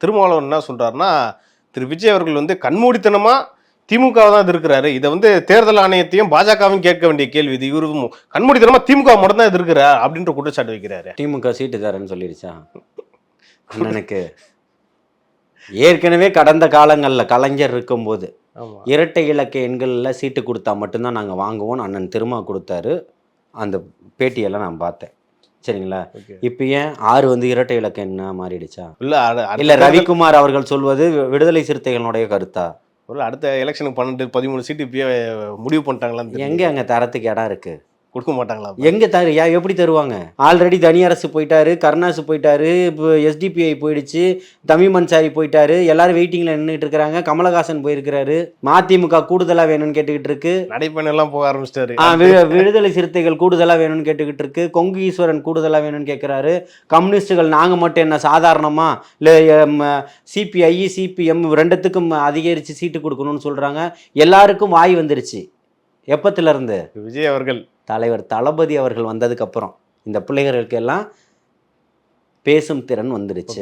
திருமாவளவன் என்ன சொல்றாருன்னா, திரு விஜய் அவர்கள் வந்து கண்மூடித்தனமா திமுக தான் இருக்கிறாரு. இதை வந்து தேர்தல் ஆணையத்தையும் பாஜகவும் கேட்க வேண்டிய கேள்வி இது. இவரு கண்மூடித்தனமா திமுக மட்டும் தான் இருக்கிறா அப்படின்ற குற்றச்சாட்டு வைக்கிறாரு. திமுக சீட்டு தரேன்னு சொல்லிடுச்சா அண்ணனுக்கு? ஏற்கனவே கடந்த காலங்களில் கலைஞர் இருக்கும்போது இரட்டை இலக்க எண்களில் சீட்டு கொடுத்தா மட்டும்தான் நாங்கள் வாங்குவோம்னு அண்ணன் திருமா கொடுத்தாரு. அந்த பேட்டியெல்லாம் நான் பார்த்தேன். சரிங்களா? இப்போ ஏன் 6 வந்து இரட்டை இலக்க என்ன மாறிடுச்சா? இல்லை ரவிக்குமார் அவர்கள் சொல்வது விடுதலை சிறுத்தைகளுடைய கருத்தா? அடுத்த எலெக்ஷனுக்கு 12 13 சீட்டு இப்பயே முடிவு பண்ணிட்டாங்களான்னு எங்கே அங்கே தரத்துக்கு இடம் இருக்கு? கொடுக்க மாட்டாங்களா? எங்கே எப்படி தருவாங்க? ஆல்ரெடி தனியரசு போயிட்டாரு, கருணாசு போயிட்டாரு, இப்போ எஸ்டிபிஐ போயிடுச்சு, தமிழ் அன்சாரி போயிட்டாரு, எல்லாரும் வெயிட்டிங்கில் நின்றுட்டு இருக்கிறாங்க. கமலஹாசன் போயிருக்கிறாரு. மதிமுக கூடுதலாக வேணும்னு கேட்டுக்கிட்டு இருக்கு. நடைப்பயணம் எல்லாம் போக ஆரம்பிச்சிட்டாரு. விடுதலை சிறுத்தைகள் கூடுதலாக வேணும்னு கேட்டுக்கிட்டு இருக்கு. கொங்கு ஈஸ்வரன் கூடுதலாக வேணும்னு கேட்குறாரு. கம்யூனிஸ்டுகள் நாங்கள் மட்டும் என்ன சாதாரணமா இல்லை சிபிஐ சிபிஎம் ரெண்டுத்துக்கும் அதிகரித்து சீட்டு கொடுக்கணும்னு சொல்கிறாங்க. எல்லாருக்கும் வாய் வந்துருச்சு. எப்பத்திலிருந்து? விஜய் அவர்கள் தலைவர் தளபதி அவர்கள் வந்ததுக்கு அப்புறம் இந்த பிள்ளைகளுக்கு எல்லாம் பேசும் திறன் வந்துருச்சு.